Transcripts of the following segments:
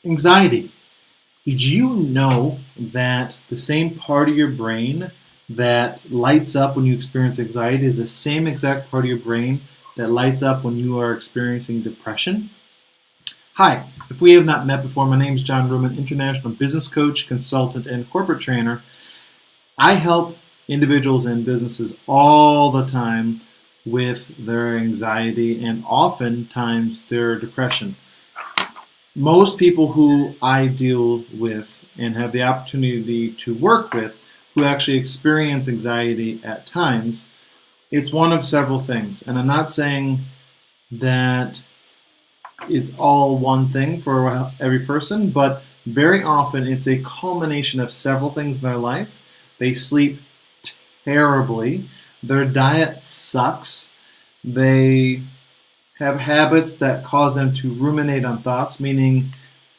Anxiety. Did you know that the same part of your brain that lights up when you experience anxiety is the same exact part of your brain that lights up when you are experiencing depression? Hi, if we have not met before, my name is John Ruman, international business coach, consultant, and corporate trainer. I help individuals and businesses all the time with their anxiety and oftentimes their depression. Most people who I deal with and have the opportunity to work with who actually experience anxiety at times, it's one of several things. And I'm not saying that it's all one thing for every person, but very often it's a culmination of several things in their life. They sleep terribly, their diet sucks, they have habits that cause them to ruminate on thoughts, meaning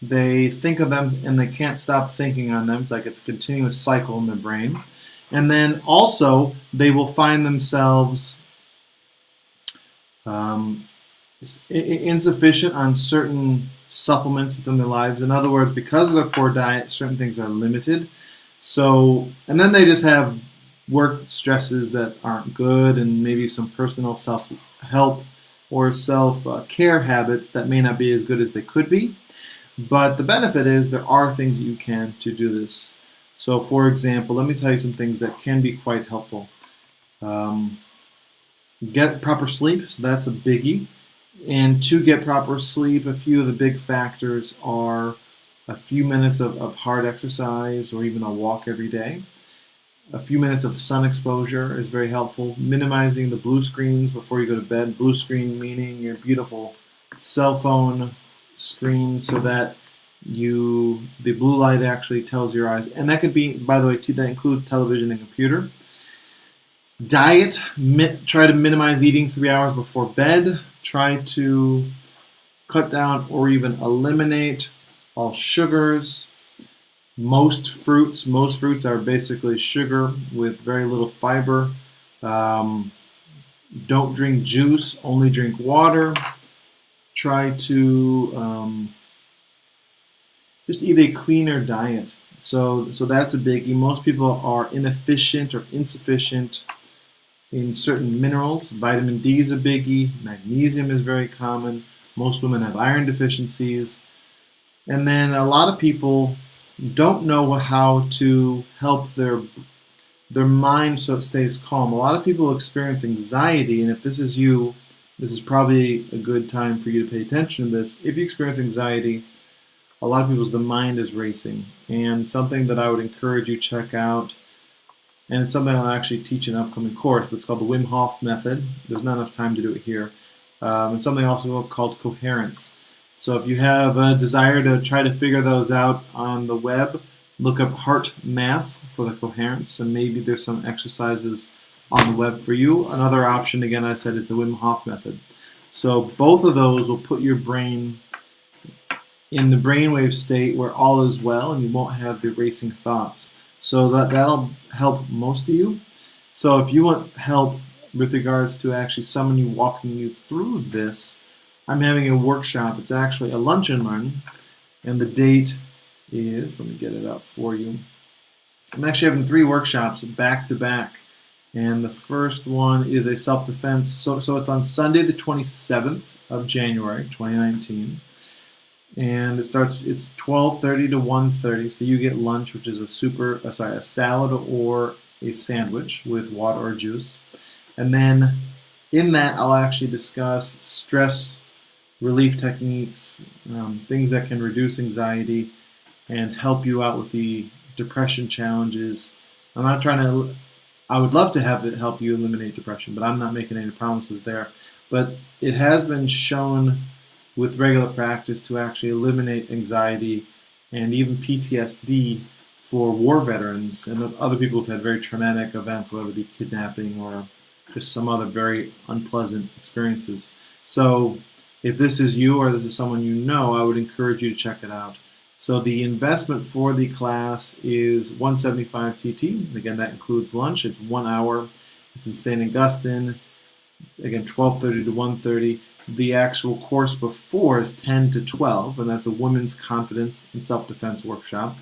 they think of them and they can't stop thinking on them. It's like it's a continuous cycle in their brain. And then also, they will find themselves insufficient on certain supplements within their lives. In other words, because of their poor diet, certain things are limited. So, and then they just have work stresses that aren't good, and maybe some personal self-help or self-care habits that may not be as good as they could be. But the benefit is there are things that you can to do this. So, for example, let me tell you some things that can be quite helpful. Get proper sleep, so that's a biggie. And to get proper sleep, a few of the big factors are a few minutes of hard exercise or even a walk every day. A few minutes of sun exposure is very helpful. Minimizing the blue screens before you go to bed. Blue screen meaning your beautiful cell phone screen, so that the blue light actually tells your eyes. And that could be, by the way, that includes television and computer. Diet. Try to minimize eating 3 hours before bed. Try to cut down or even eliminate all sugars. Most fruits are basically sugar with very little fiber. Don't drink juice, only drink water. Try to just eat a cleaner diet. So that's a biggie. Most people are inefficient or insufficient in certain minerals. Vitamin D is a biggie. Magnesium is very common. Most women have iron deficiencies. And then a lot of people don't know how to help their mind so it stays calm. A lot of people experience anxiety, and if this is you, this is probably a good time for you to pay attention to this. If you experience anxiety, a lot of the mind is racing. And something that I would encourage you to check out, and it's something I'll actually teach in an upcoming course, but it's called the Wim Hof method. There's not enough time to do it here. And something also called coherence. So if you have a desire to try to figure those out on the web, look up Heart Math for the coherence, and maybe there's some exercises on the web for you. Another option, again, I said, is the Wim Hof method. So both of those will put your brain in the brainwave state where all is well, and you won't have the racing thoughts. So that'll help most of you. So if you want help with regards to actually someone walking you through this, I'm having a workshop. It's actually a lunch and learn, and the date is, let me get it up for you. I'm actually having 3 workshops back to back, and the first one is a self-defense. So it's on Sunday the 27th of January 2019, and it's 12:30 to 1:30. So you get lunch, which is a salad or a sandwich with water or juice, and then in that I'll actually discuss stress relief techniques, things that can reduce anxiety and help you out with the depression challenges. I would love to have it help you eliminate depression, but I'm not making any promises there. But it has been shown with regular practice to actually eliminate anxiety and even PTSD for war veterans and other people who've had very traumatic events, whether it be kidnapping or just some other very unpleasant experiences. So if this is you or this is someone you know, I would encourage you to check it out. So the investment for the class is $175 TT. Again, that includes lunch. It's 1 hour. It's in St. Augustine. Again, 12:30 to 1:30. The actual course before is 10 to 12, and that's a women's confidence and self-defense workshop.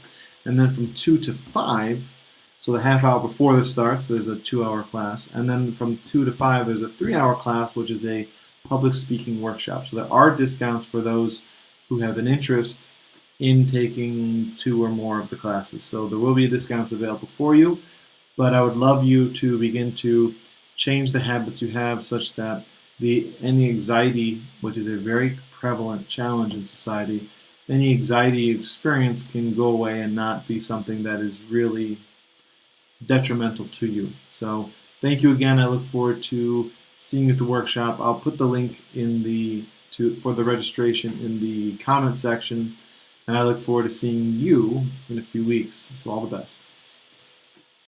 And then from 2 to 5, so the half hour before this starts, there's a 2-hour class. And then from 2 to 5, there's a 3-hour class, which is a public speaking workshop. So there are discounts for those who have an interest in taking 2 or more of the classes. So there will be discounts available for you, but I would love you to begin to change the habits you have such that any anxiety, which is a very prevalent challenge in society, any anxiety you experience can go away and not be something that is really detrimental to you. So thank you again. I look forward to seeing you at the workshop. I'll put the link for the registration in the comment section, and I look forward to seeing you in a few weeks. So all the best.